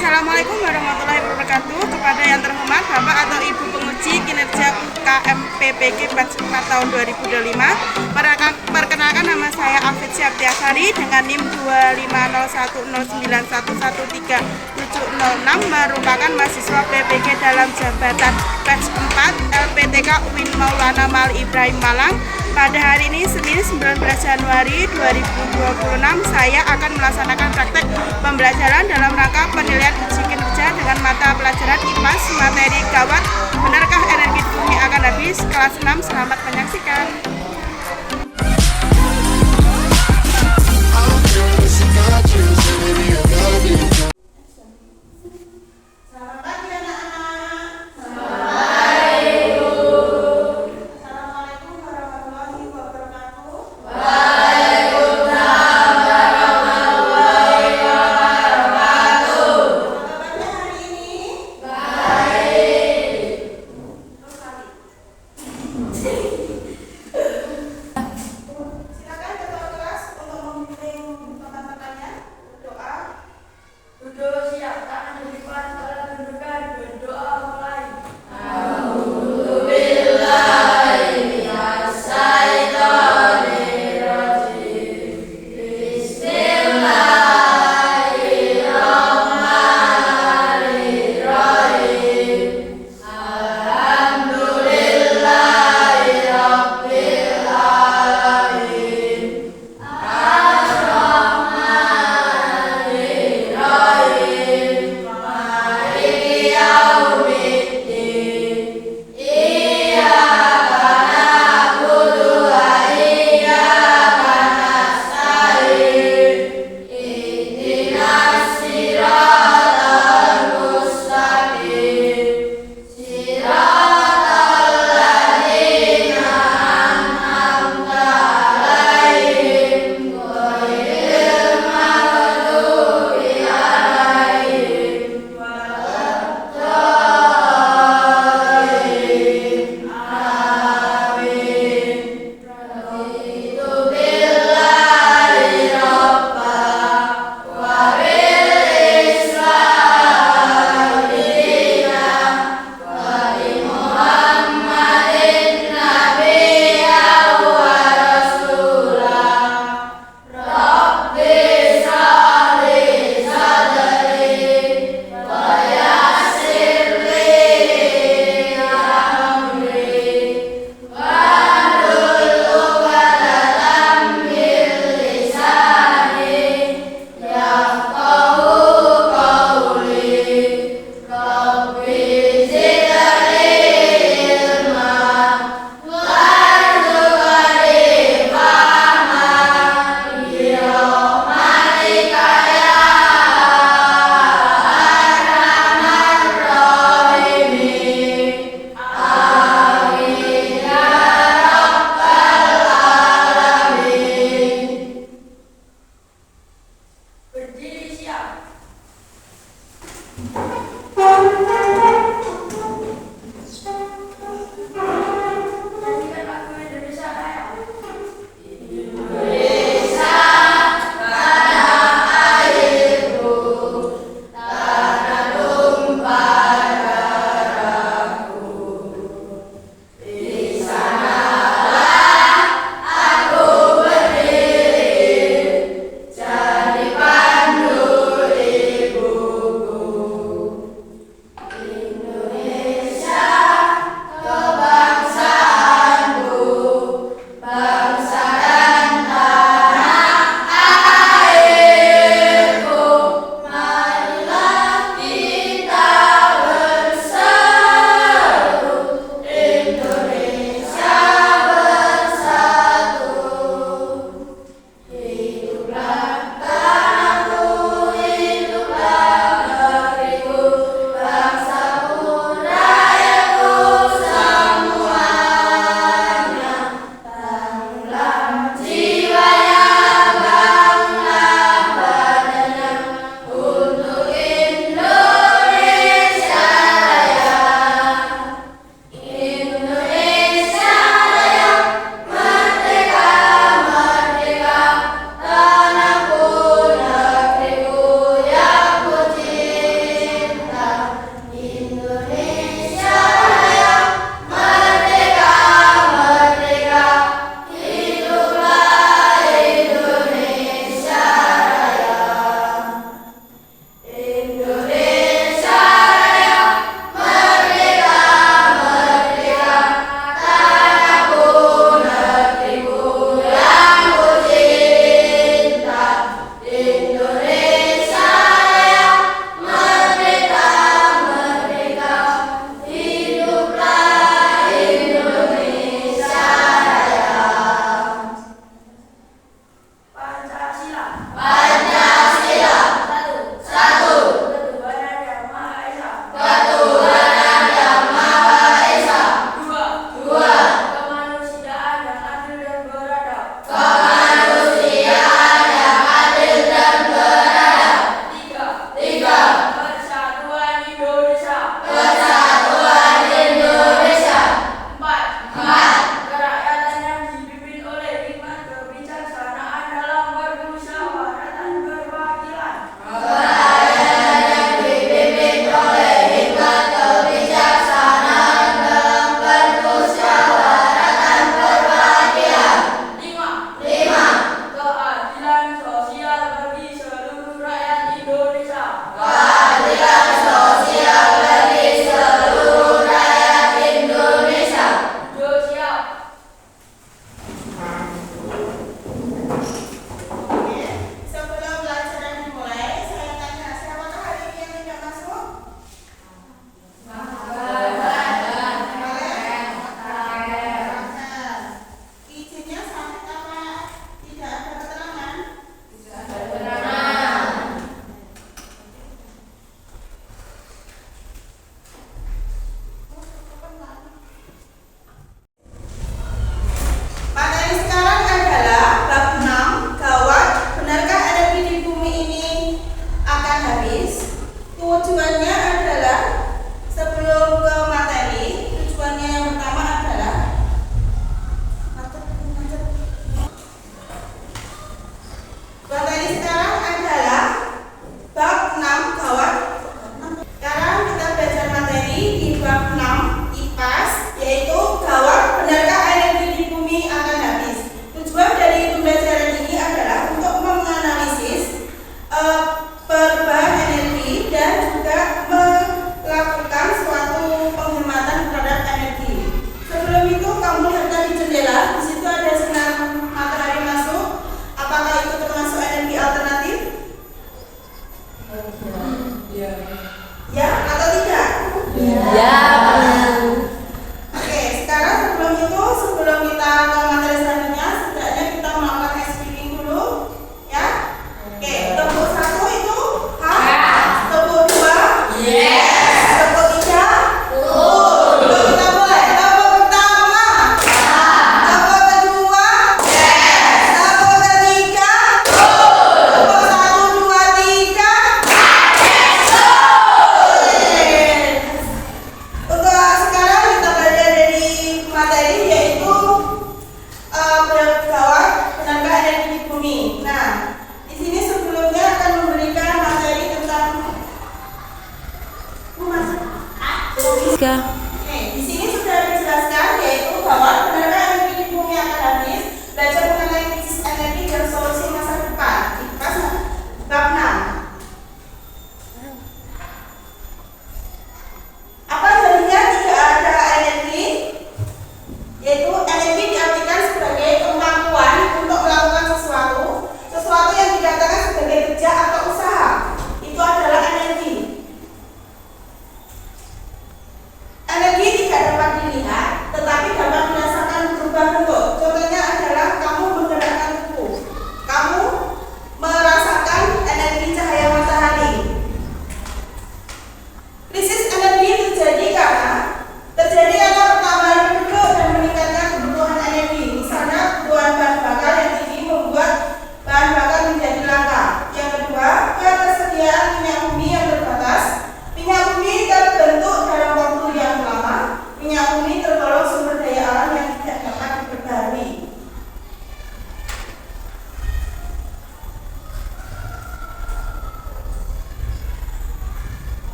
Assalamualaikum warahmatullahi wabarakatuh. Kepada yang terhormat Bapak atau Ibu penguji kinerja UKM PPG batch 4 tahun 2025. Perkenalkan, nama saya Afid Syaptiasari dengan NIM 25010911376, merupakan mahasiswa PPG dalam jabatan batch 4 LPTK UIN Maulana Mali Ibrahim Malang. Pada hari ini, Senin 19 Januari 2026, saya akan melaksanakan praktek pembelajaran dalam rangka penilaian uji kinerja dengan mata pelajaran IPAS materi gawat benarkah energi di bumi akan habis, kelas 6. Selamat menyaksikan.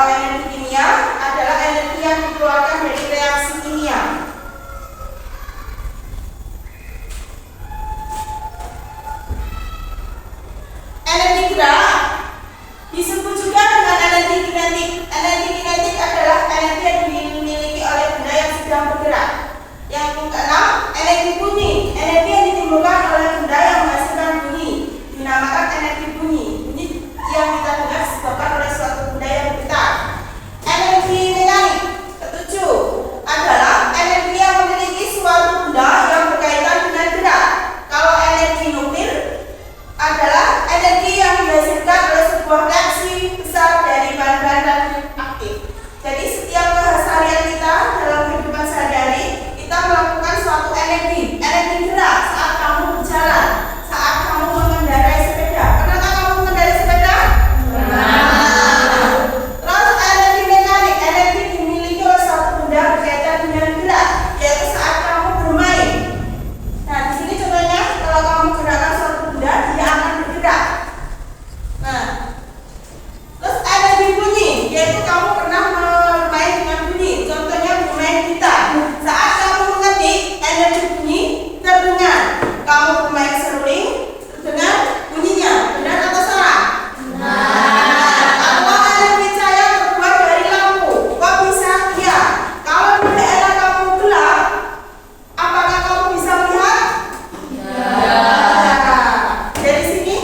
Kalau energi kimia adalah energi yang dikeluarkan dari reaksi kimia. Energi gerak disebut juga dengan energi kinetik. Energi kinetik adalah energi yang dimiliki oleh benda yang sedang bergerak. Yang keenam, energi bunyi. Energi yang ditimbulkan oleh benda yang menghasilkan bunyi dinamakan energi bunyi. Bunyi yang kita dengar disebabkan oleh suatu benda yang bergetar. Energi mekanik. Ketujuh adalah energi yang memiliki suatu benda yang berkaitan dengan gerak. Kalau energi nuklir adalah energi yang dihasilkan oleh sebuah reaksi besar dari bahan-bahan radioaktif. Jadi setiap keseharian kita dalam kehidupan sehari-hari kita melakukan suatu energi gerak saat kamu berjalan, saat kamu mengendarai sepeda. Pernahkah kamu mengendarai sepeda? Terus energi mekanik, energi dimiliki oleh suatu benda berkaitan dengan gerak, yaitu saat kamu bermain. Nah, di sini contohnya kalau kamu gerakkan suatu benda, dia akan bergerak. Nah, terus energi bunyi, yaitu kamu pernah bermain dengan bunyi. Contohnya bermain gitar. Saat kamu mengetik, energi bunyi terdengar. Kamu bermain seruling, terdengar bunyinya. Benar atau salah? Atau energi cahaya terbuat dari lampu. Kok bisa? Iya. Kalau di daerah kamu gelap, apakah kamu bisa melihat? Dari sini.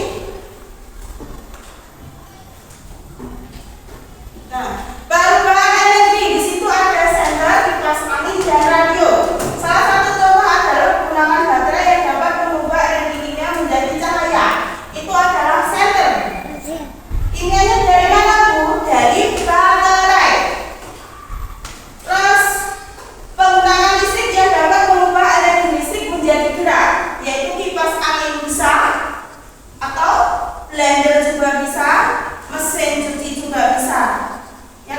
Nah, bahan-bahan energi di situ ada senter, kipas angin, dan radio. Salah satu contoh adalah penggunaan baterai yang dapat mengubah energi kimia menjadi cahaya. Itu adalah senter. Kimianya dari mana, Bu? Dari baterai. Terus penggunaan listrik yang dapat mengubah energi listrik menjadi gerak, yaitu kipas angin bisa, atau blender juga bisa, mesin cuci juga bisa. Yang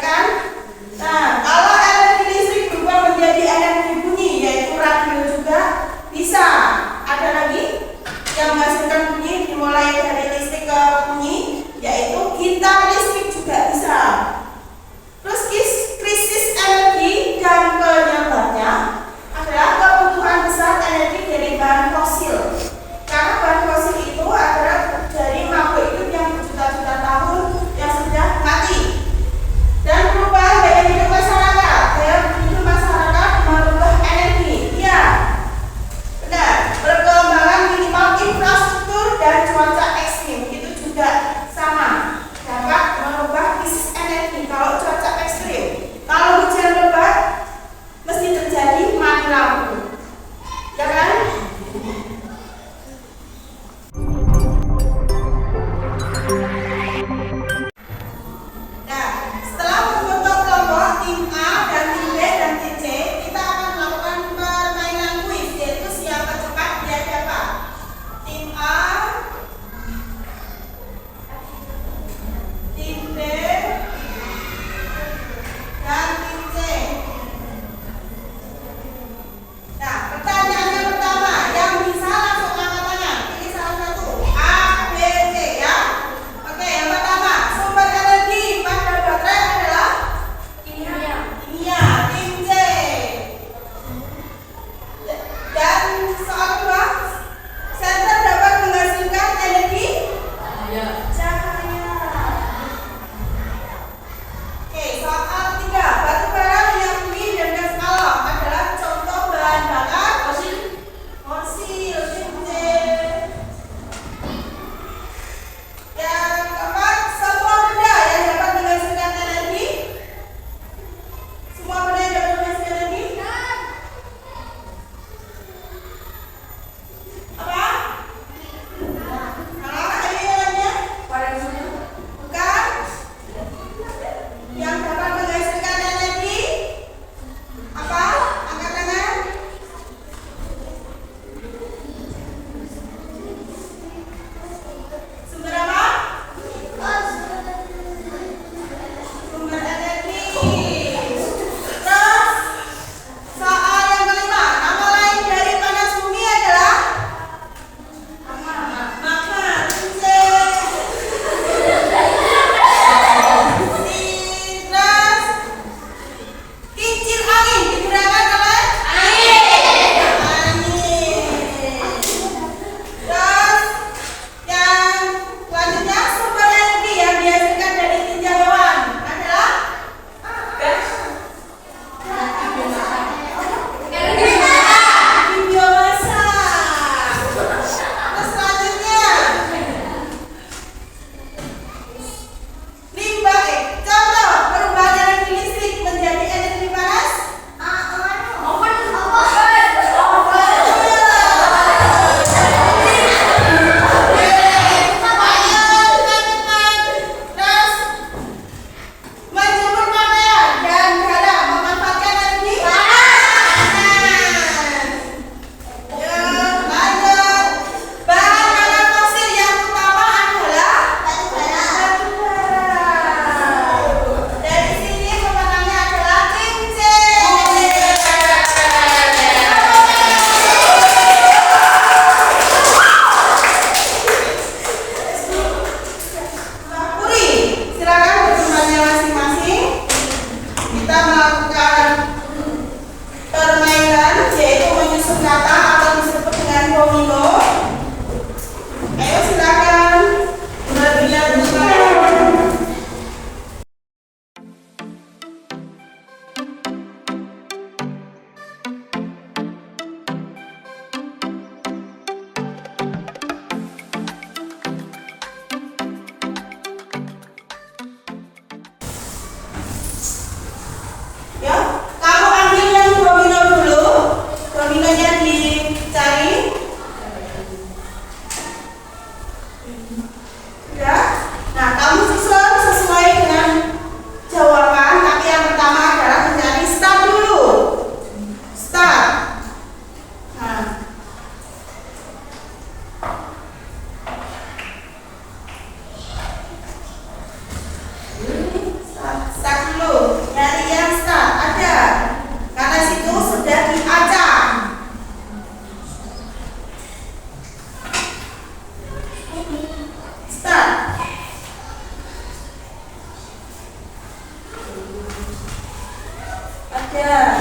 aja.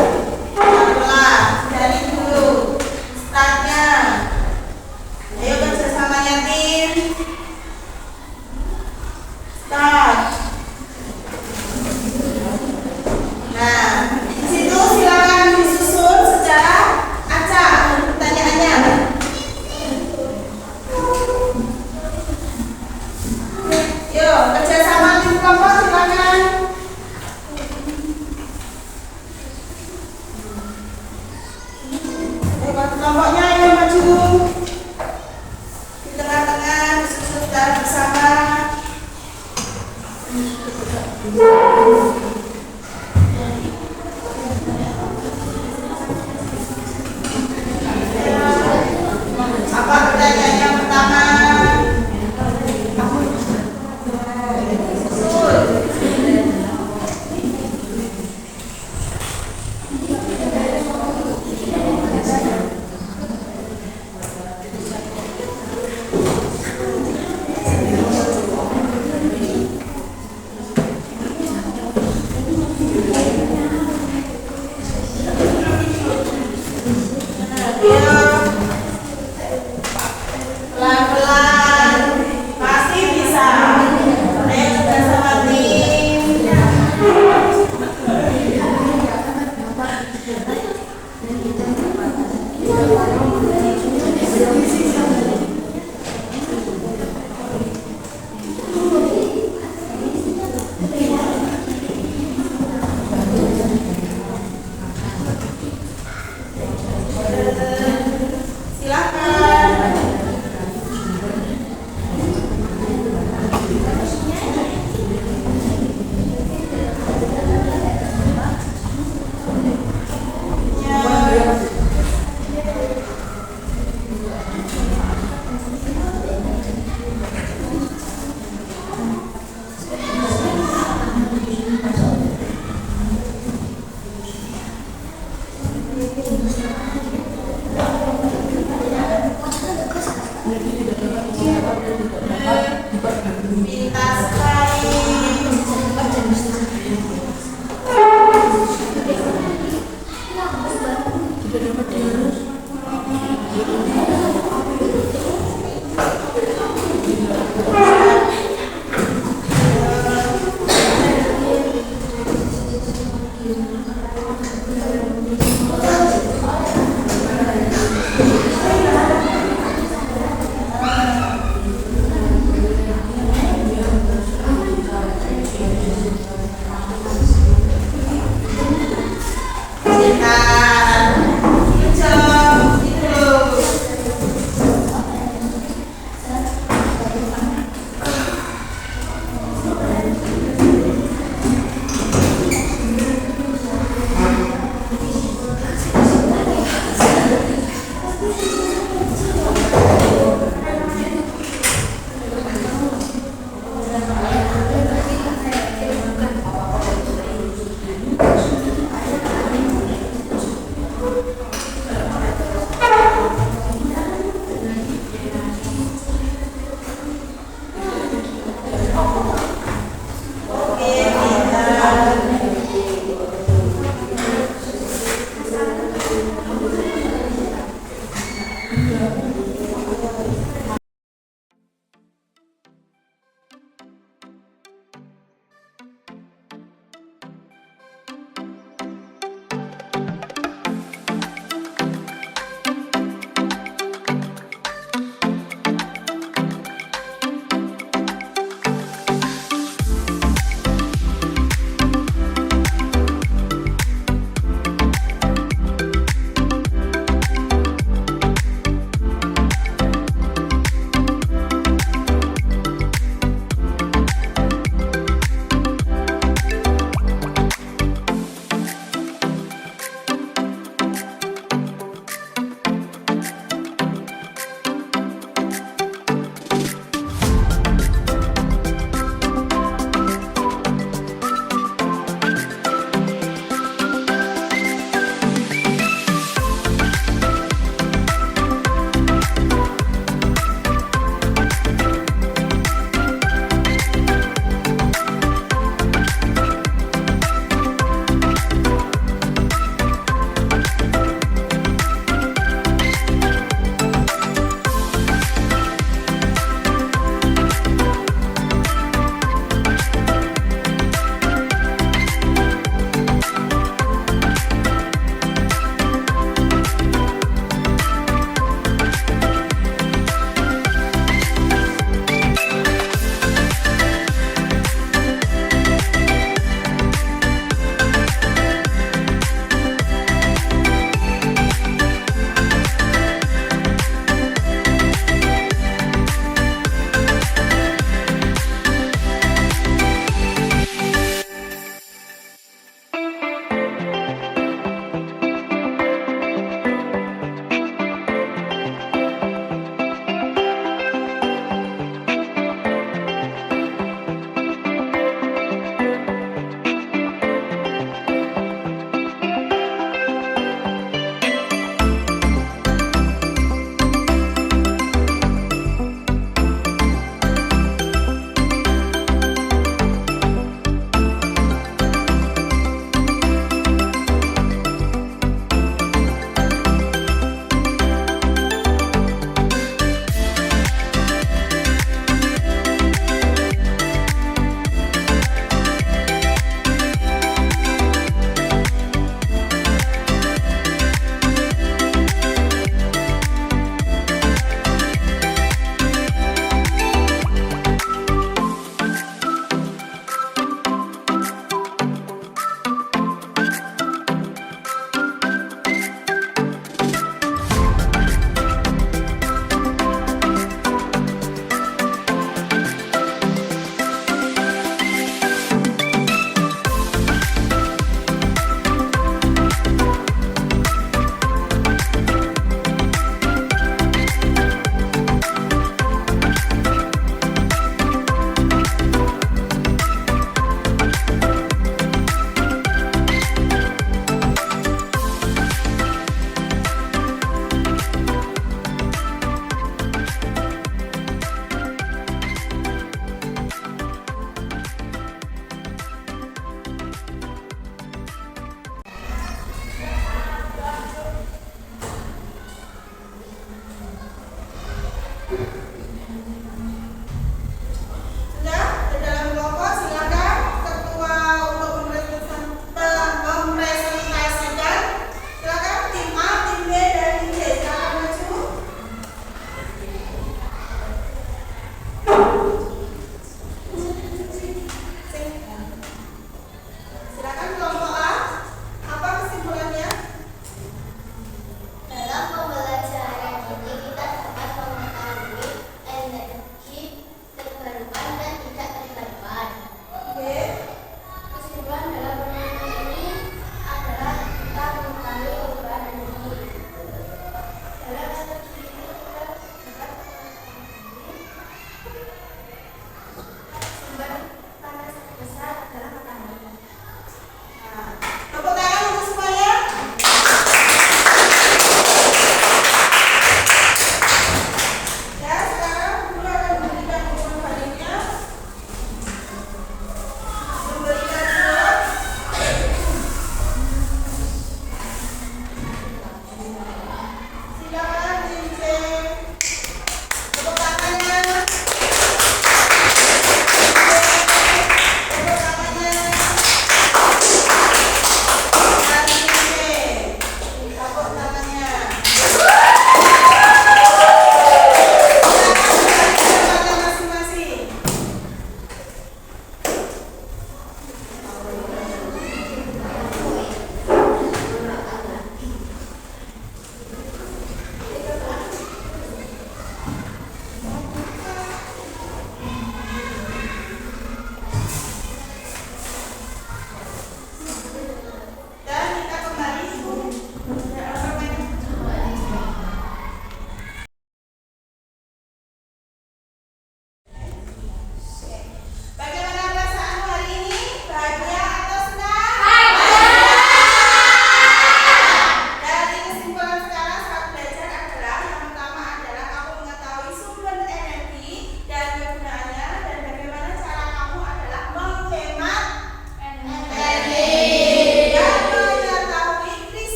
Pelan, dari dulu. Startnya. Ayo kerjasamanya tim. Start. Nah, di situ silakan disusun secara acak pertanyaannya. Yuk, kerjasama tim kelompok silakan. Kelompoknya yang maju di tengah-tengah disusun secara bersama. Apa pertanyaan yang pertama? Ya,